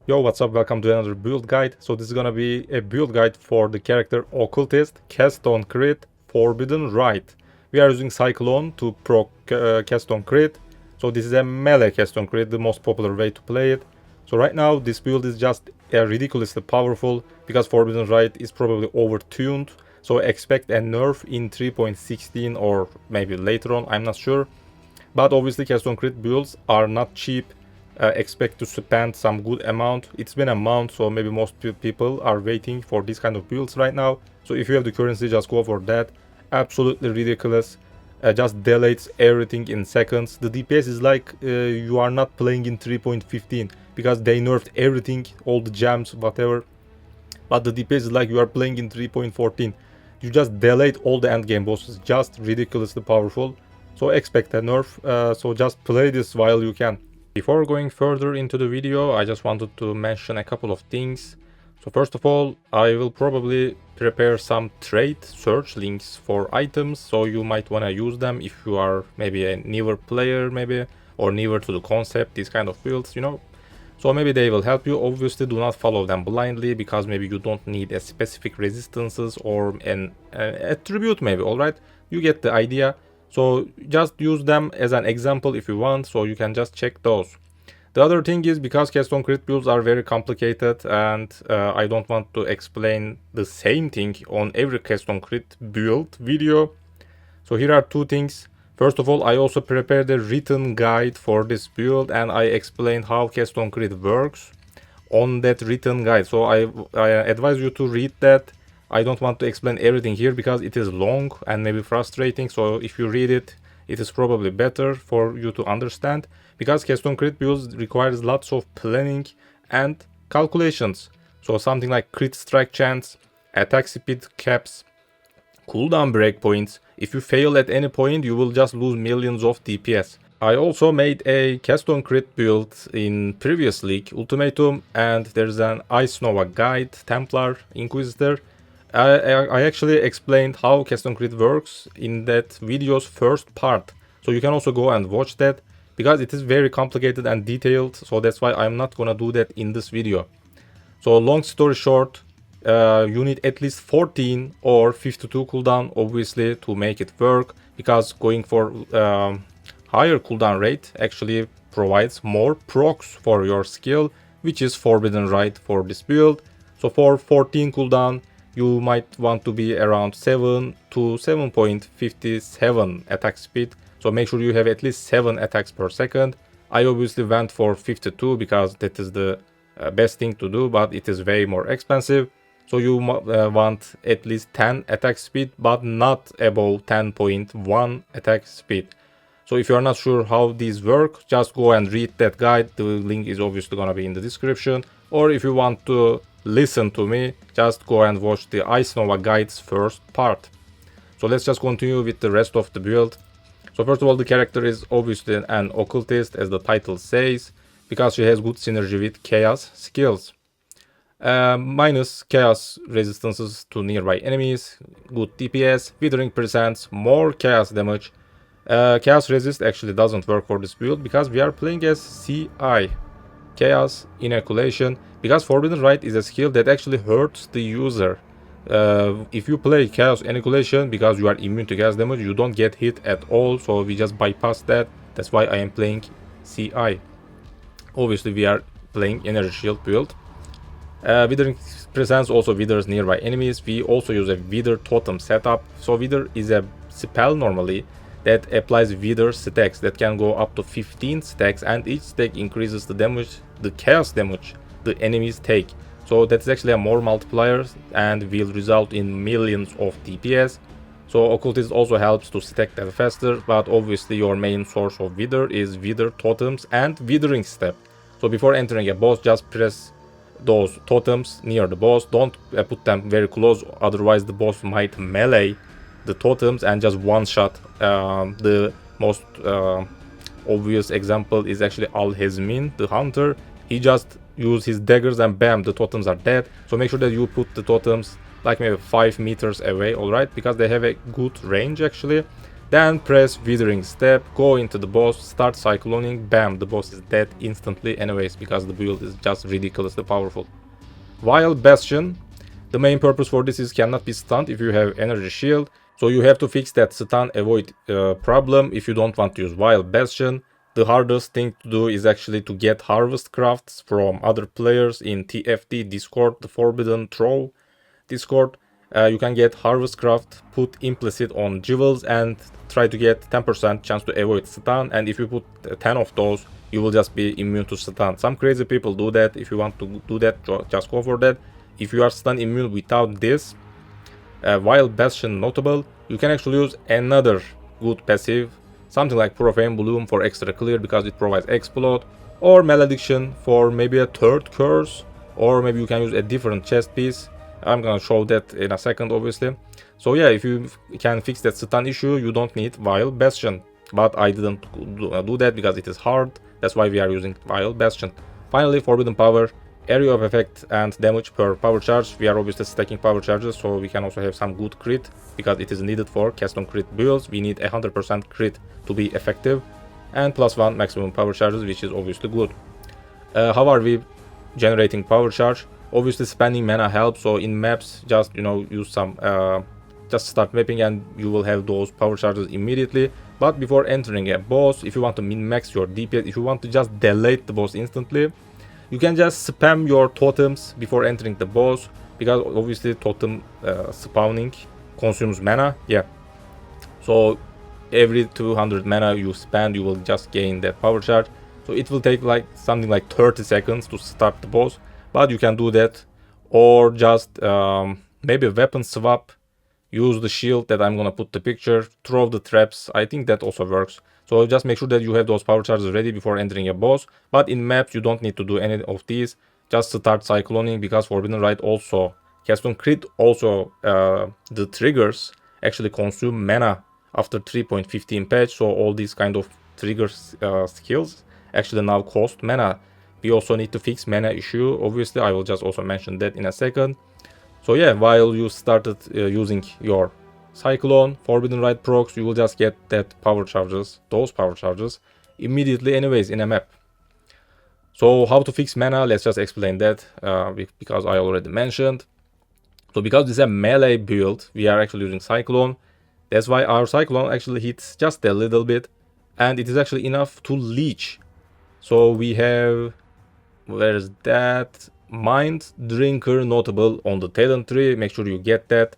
Yo, what's up? Welcome to another build guide. So this is gonna be a build guide for the character Occultist, Cast on Crit, Forbidden Rite. We are using Cyclone to proc Cast on Crit. So this is a melee Cast on Crit, the most popular way to play it. So right now this build is just ridiculously powerful because Forbidden Rite is probably overtuned. So expect a nerf in 3.16 or maybe later on, I'm not sure. But obviously Cast on Crit builds are not cheap. Expect to spend some good amount. It's been a month, so maybe most people are waiting for this kind of builds right now. So if you have the currency, just go for that. Absolutely ridiculous. Just deletes everything in seconds. The DPS is like you are not playing in 3.15 because they nerfed everything, all the gems, whatever. But the DPS is like you are playing in 3.14. You just delete all the endgame bosses. Just ridiculously powerful. So expect a nerf. So just play this while you can. Before going further into the video, I just wanted to mention a couple of things. So first of all, I will probably prepare some trade search links for items, so you might want to use them if you are maybe a newer player, or newer to the concept, these kind of builds, you know. So maybe they will help you. Obviously, do not follow them blindly because maybe you don't need a specific resistances or an attribute maybe, alright? You get the idea. So just use them as an example if you want, so you can just check those. The other thing is because Cast on Crit builds are very complicated and I don't want to explain the same thing on every Cast on Crit build video. So here are two things. First of all, I also prepared a written guide for this build and I explained how Cast on Crit works on that written guide. So I advise you to read that. I don't want to explain everything here because it is long and maybe frustrating. So if you read it, it is probably better for you to understand. Because Cast on Crit builds requires lots of planning and calculations. So something like crit strike chance, attack speed caps, cooldown breakpoints. If you fail at any point, you will just lose millions of DPS. I also made a Cast on Crit build in previous league, Ultimatum, and there's an Ice Nova guide, Templar, Inquisitor. I actually explained how Cast on Crit works in that video's first part. So you can also go and watch that because it is very complicated and detailed. So that's why I'm not gonna do that in this video. So long story short, you need at least 14 or 52 cooldown obviously to make it work, because going for higher cooldown rate actually provides more procs for your skill, which is Forbidden Rite for this build. So for 14 cooldown, you might want to be around 7 to 7.57 attack speed. So make sure you have at least 7 attacks per second. I obviously went for 52 because that is the best thing to do, but it is way more expensive. So you want at least 10 attack speed, but not above 10.1 attack speed. So if you are not sure how these work, just go and read that guide. The link is obviously gonna be in the description. Or if you want to listen to me, just go and watch the Ice Nova guide's first part. So let's just continue with the rest of the build. So first of all, the character is obviously an Occultist, as the title says, because she has good synergy with Chaos skills. Minus Chaos resistances to nearby enemies, good DPS, Withering presents more Chaos damage. Chaos resist actually doesn't work for this build because we are playing as CI, Chaos Inoculation, because Forbidden Rite is a skill that actually hurts the user. If you play Chaos Inoculation, because you are immune to chaos damage, you don't get hit at all, so we just bypass that. That's why I am playing CI. Obviously we are playing Energy Shield build. Withering presents also withers nearby enemies. We also use a Wither totem setup. So Wither is a spell normally that applies Wither stacks that can go up to 15 stacks, and each stack increases the damage, the chaos damage the enemies take. So that's actually a more multiplier and will result in millions of DPS. So Occultist also helps to stack that faster, but obviously your main source of Wither is Wither totems and Withering step. So before entering a boss, just press those totems near the boss. Don't put them very close, otherwise the boss might melee the totems and just one shot. The most obvious example is actually Al-Hezmin, the hunter. He just used his daggers and bam, the totems are dead. So make sure that you put the totems like maybe 5 meters away, alright, because they have a good range actually. Then press Withering Step, go into the boss, start cycloning, bam, the boss is dead instantly anyways because the build is just ridiculously powerful. While Bastion, the main purpose for this is cannot be stunned if you have energy shield, so you have to fix that stun avoid problem if you don't want to use Wild Bastion. The hardest thing to do is actually to get harvest crafts from other players in TFT Discord, the Forbidden Throw Discord. You can get harvest craft, put implicit on jewels and try to get 10% chance to avoid stun, and if you put 10 of those you will just be immune to stun. Some crazy people do that. If you want to do that, just go for that. If you are stun immune without this, while Bastion notable, you can actually use another good passive, something like Profane Bloom for extra clear because it provides explode, or Malediction for maybe a third curse, or maybe you can use a different chest piece. I'm gonna show that in a second obviously. So yeah, if you can fix that stun issue, you don't need Wild Bastion. But I didn't do that because it is hard. That's why we are using Wild Bastion. Finally, Forbidden Power, area of effect and damage per power charge. We are obviously stacking power charges, so we can also have some good crit because it is needed for cast on crit builds. We need 100% crit to be effective, and +1 maximum power charges, which is obviously good. How are we generating power charge? Obviously spending mana helps, so in maps just use some just start mapping and you will have those power charges immediately. But before entering a boss, if you want to min-max your DPS, if you want to just delete the boss instantly, you can just spam your totems before entering the boss, because obviously totem spawning consumes mana. Yeah, so every 200 mana you spend, you will just gain that power charge. So it will take like something like 30 seconds to start the boss, but you can do that, or just maybe weapon swap, use the shield that I'm gonna put the picture, throw the traps. I think that also works. So just make sure that you have those power charges ready before entering a boss. But in maps you don't need to do any of these. Just start cycloning, because Forbidden Rite also, cast on crit also, the triggers actually consume mana after 3.15 patch. So all these kind of triggers skills actually now cost mana. We also need to fix mana issue. Obviously I will just also mention that in a second. So yeah, while you started using your Cyclone, Forbidden Rite procs, you will just get that power charges, those power charges, immediately anyways in a map. So how to fix mana, let's just explain that, because I already mentioned. So because this is a melee build, we are actually using Cyclone. That's why our Cyclone actually hits just a little bit, and it is actually enough to leech. So we have, where is that? Mind Drinker notable on the talent tree. Make sure you get that.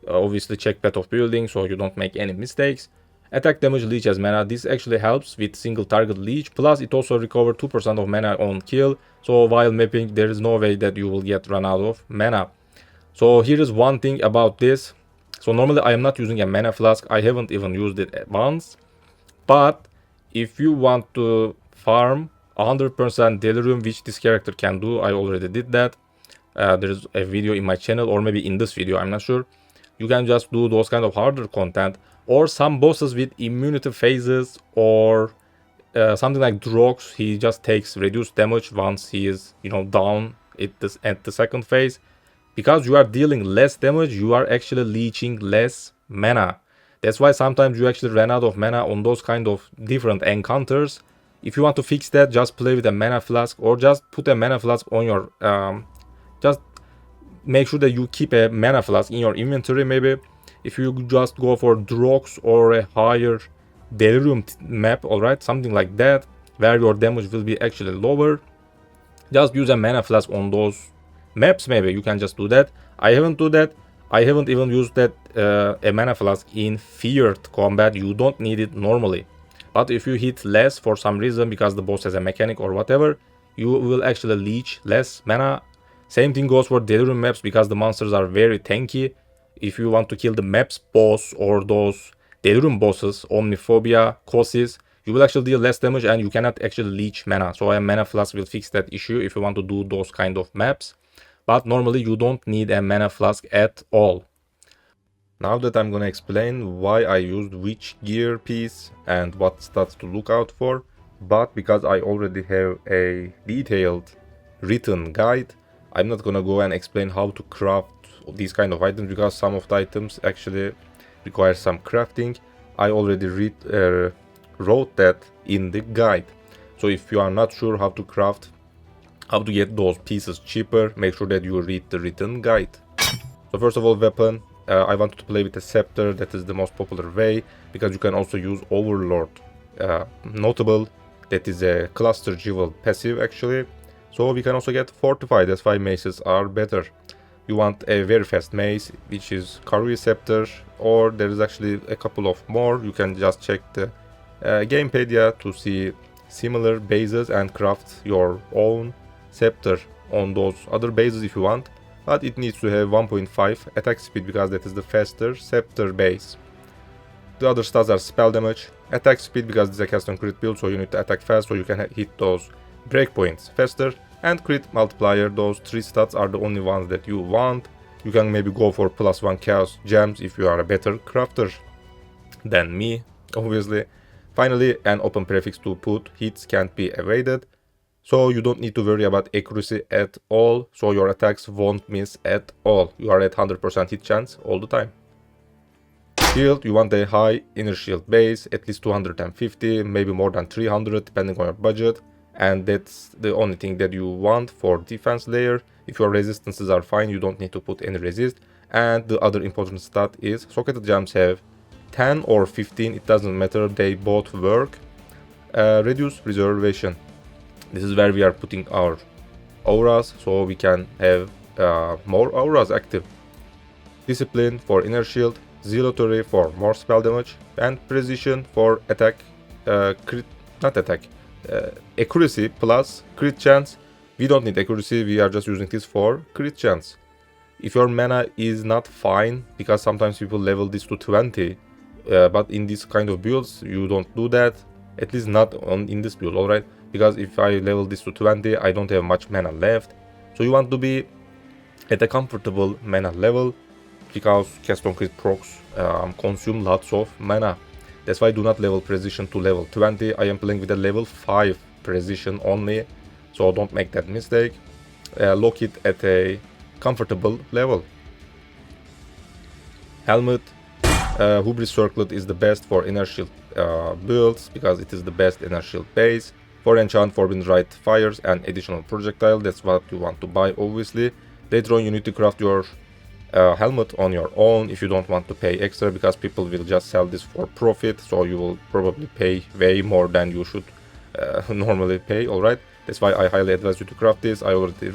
Obviously check path of building so you don't make any mistakes. Attack damage leech as mana. This actually helps with single target leech. Plus it also recovers 2% of mana on kill. So while mapping there is no way that you will get run out of mana. So here is one thing about this. So normally I am not using a mana flask. I haven't even used it once. But if you want to farm 100% delirium, which this character can do, I already did that. There's a video in my channel, or maybe in this video, I'm not sure. You can just do those kind of harder content, or some bosses with immunity phases, or something like Drox. He just takes reduced damage once he is down at the second phase. Because you are dealing less damage, you are actually leeching less mana. That's why sometimes you actually run out of mana on those kind of different encounters. If you want to fix that, just play with a mana flask, or just put a mana flask on your just make sure that you keep a mana flask in your inventory. Maybe if you just go for Drox or a higher delirium map, alright, something like that, where your damage will be actually lower, just use a mana flask on those maps. Maybe you can just do that. I haven't do that. I haven't even used that a mana flask in feared combat. You don't need it normally. But if you hit less for some reason, because the boss has a mechanic or whatever, you will actually leech less mana. Same thing goes for delirium maps, because the monsters are very tanky. If you want to kill the maps boss or those delirium bosses, Omniphobia, Cosis, you will actually deal less damage and you cannot actually leech mana. So a mana flask will fix that issue if you want to do those kind of maps. But normally you don't need a mana flask at all. Now that I'm gonna explain why I used which gear piece and what stats to look out for, but because I already have a detailed written guide, I'm not gonna go and explain how to craft these kind of items, because some of the items actually require some crafting. I already wrote that in the guide. So if you are not sure how to craft, how to get those pieces cheaper, make sure that you read the written guide. So first of all, weapon. I wanted to play with a scepter. That is the most popular way, because you can also use Overlord. Notable, that is a cluster jewel passive actually. So we can also get Fortify, that's why maces are better. You want a very fast mace, which is Karui Scepter, or there is actually a couple of more. You can just check the Gamepedia to see similar bases and craft your own scepter on those other bases if you want. But it needs to have 1.5 attack speed, because that is the faster scepter base. The other stats are spell damage, attack speed, because it's a cast on crit build, so you need to attack fast so you can hit those breakpoints faster, and crit multiplier. Those 3 stats are the only ones that you want. You can maybe go for +1 chaos gems if you are a better crafter than me, obviously. Finally, an open prefix to put hits can't be evaded, so you don't need to worry about accuracy at all, so your attacks won't miss at all. You are at 100% hit chance all the time. Shield, you want a high inner shield base, at least 250, maybe more than 300 depending on your budget, and that's the only thing that you want for defense layer. If your resistances are fine, you don't need to put any resist. And the other important stat is socketed gems have 10 or 15, it doesn't matter, they both work. Reduce reservation. This is where we are putting our auras, so we can have more auras active. Discipline for inner shield, zealotry for more spell damage, and precision for attack, accuracy plus crit chance. We don't need accuracy, we are just using this for crit chance. If your mana is not fine, because sometimes people level this to 20, but in this kind of builds you don't do that, at least not in this build, alright? Because if I level this to 20, I don't have much mana left. So you want to be at a comfortable mana level, because cast on crit procs consume lots of mana. That's why I do not level precision to level 20. I am playing with a level 5 precision only, so don't make that mistake. Lock it at a comfortable level. Helmet. Hubris Circlet is the best for inner shield builds, because it is the best inner shield base. For enchant, Forbidden Rite fires and additional projectile, that's what you want to buy obviously. Later on you need to craft your helmet on your own if you don't want to pay extra, because people will just sell this for profit, so you will probably pay way more than you should normally pay, alright? That's why I highly advise you to craft this. I already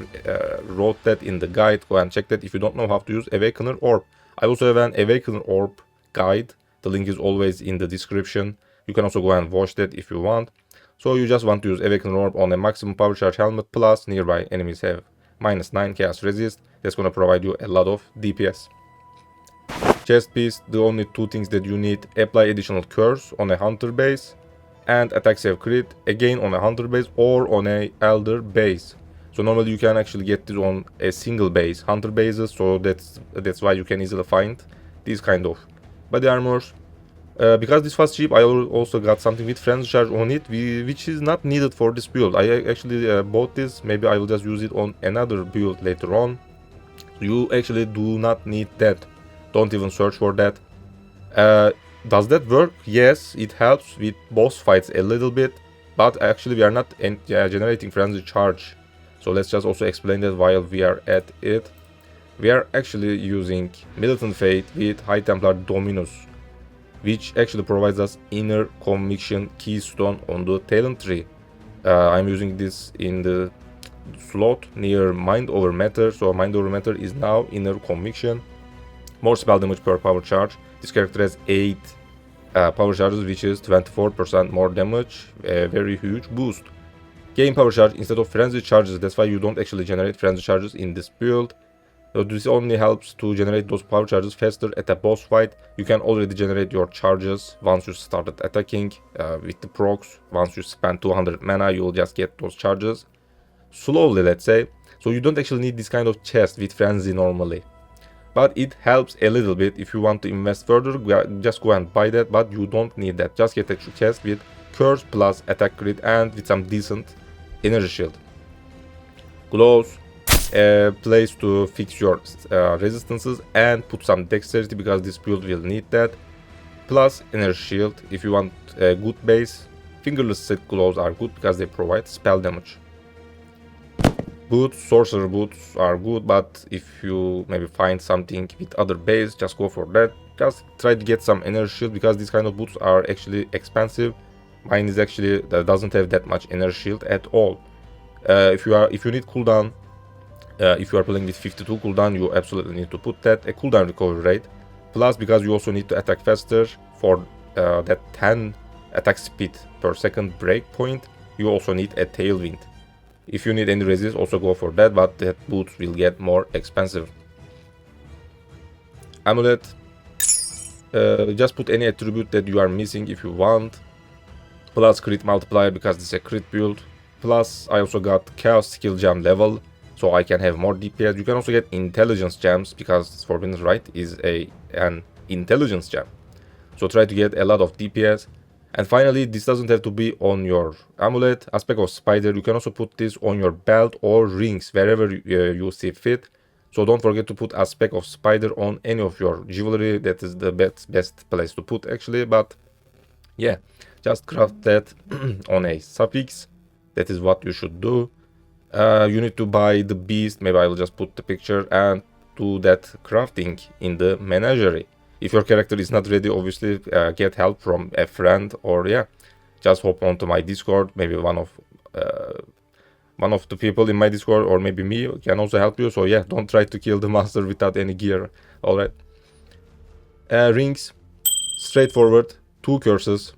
wrote that in the guide, go and check that if you don't know how to use Awakener Orb. I also have an Awakener Orb guide, the link is always in the description. You can also go and watch that if you want. So you just want to use Awakener Orb on a maximum power charge helmet, plus nearby enemies have -9 chaos resist. That's gonna provide you a lot of DPS. Chest piece, the only 2 things that you need: apply additional curse on a hunter base, and attack save crit again on a hunter base or on a elder base. So normally you can actually get this on a single base, hunter bases, so that's why you can easily find these kind of body armors. Because this was cheap, I also got something with frenzy charge on it, which is not needed for this build. I actually bought this, maybe I will just use it on another build later on. You actually do not need that, don't even search for that. Does that work? Yes, it helps with boss fights a little bit, but actually we are not generating frenzy charge. So let's just also explain that while we are at it. We are actually using Militant Fate with High Templar Dominus, which actually provides us inner conviction keystone on the talent tree. I'm using this in the slot near Mind Over Matter, so Mind Over Matter is now inner conviction. More spell damage per power charge. This character has 8 power charges, which is 24% more damage, a very huge boost. Gain power charge instead of frenzy charges, that's why you don't actually generate frenzy charges in this build. So this only helps to generate those power charges faster at a boss fight. You can already generate your charges once you started attacking with the procs. Once you spend 200 mana, you will just get those charges slowly, let's say. So you don't actually need this kind of chest with frenzy normally. But it helps a little bit. If you want to invest further, just go and buy that, but you don't need that. Just get a chest with curse plus attack crit and with some decent energy shield. Gloves. A place to fix your resistances and put some dexterity, because this build will need that. plus energy shield. If you want a good base, fingerless set gloves are good because they provide spell damage. Boots, sorcerer boots are good, but if you maybe find something with other base, just go for that. Just try to get some energy shield because these kind of boots are actually expensive. Mine is actually doesn't have that much energy shield at all. If you need cooldown, if you are playing with 52 cooldown, you absolutely need to put that. A cooldown recovery rate, plus because you also need to attack faster for that 10 attack speed per second break point, you also need a tailwind. If you need any resist, also go for that, but that boots will get more expensive. Amulet, just put any attribute that you are missing if you want. Plus crit multiplier because this is a crit build. Plus I also got chaos skill gem level, so I can have more DPS. You can also get intelligence gems because Forbidden Rite is an intelligence gem. So try to get a lot of DPS. And finally, this doesn't have to be on your amulet. Aspect of Spider, you can also put this on your belt or rings, wherever you see fit. So don't forget to put Aspect of Spider on any of your jewelry. That is the best place to put actually. But yeah, just craft that on a suffix. That is what you should do. You need to buy the beast. Maybe I will just put the picture and do that crafting in the menagerie. If your character is not ready, obviously get help from a friend, or yeah, just hop onto my Discord. Maybe one of the people in my Discord, or maybe me, can also help you. So yeah, don't try to kill the monster without any gear. All right. Rings, straightforward. 2 curses.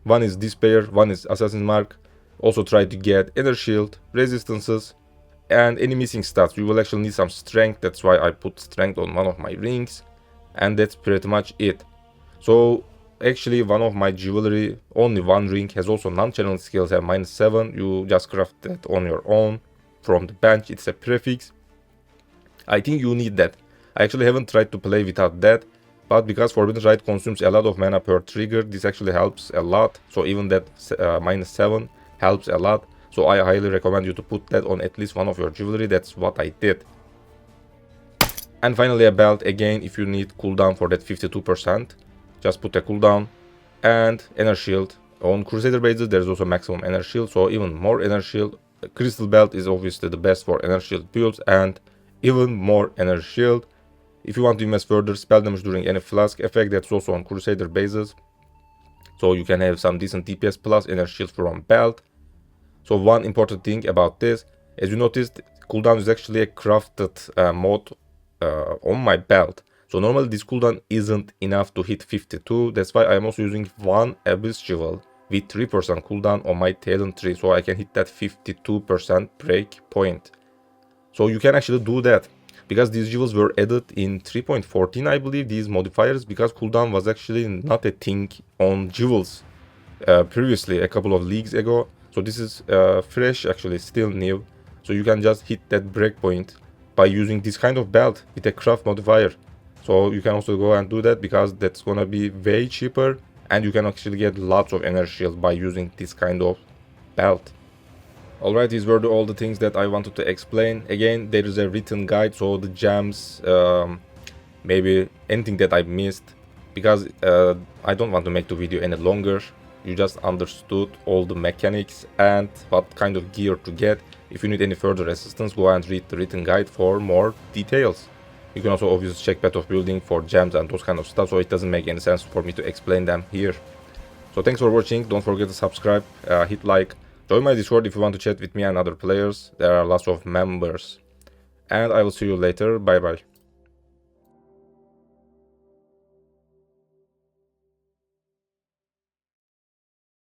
One is Despair, one is Assassin Mark. Also try to get Inner Shield, Resistances, and any missing stats. You will actually need some Strength. That's why I put Strength on one of my rings. And that's pretty much it. So actually one of my jewelry, only one ring, has also non-channel skills at -7. You just craft that on your own from the bench. It's a prefix. I think you need that. I actually haven't tried to play without that, but because Forbidden Rite consumes a lot of mana per trigger, this actually helps a lot. So even that -7 helps a lot. So I highly recommend you to put that on at least one of your jewelry. That's what I did. And finally a belt. Again, if you need cooldown for that 52%, just put a cooldown. And energy shield. On Crusader bases there's also maximum energy shield, so even more energy shield. Crystal belt is obviously the best for energy shield builds, and even more energy shield. If you want to invest further, spell damage during any flask effect, that's also on Crusader bases. So you can have some decent DPS plus energy shield from belt. So one important thing about this, as you noticed, cooldown is actually a crafted mode on my belt. So normally this cooldown isn't enough to hit 52. That's why I'm also using one Abyss Jewel with 3% cooldown on my talent tree, so I can hit that 52% break point. So you can actually do that because these jewels were added in 3.14, I believe, these modifiers, because cooldown was actually not a thing on jewels previously, a couple of leagues ago. So this is fresh, actually still new. So you can just hit that breakpoint by using this kind of belt with a craft modifier. So you can also go and do that because that's gonna be way cheaper, and you can actually get lots of energy shield by using this kind of belt. Alright, these were all the things that I wanted to explain. Again, there is a written guide, so the gems, maybe anything that I missed, because I don't want to make the video any longer. You just understood all the mechanics and what kind of gear to get. If you need any further assistance, go and read the written guide for more details. You can also obviously check Path of Building for gems and those kind of stuff, so it doesn't make any sense for me to explain them here. So thanks for watching, don't forget to subscribe, hit like, join my Discord if you want to chat with me and other players. There are lots of members. And I will see you later, bye bye.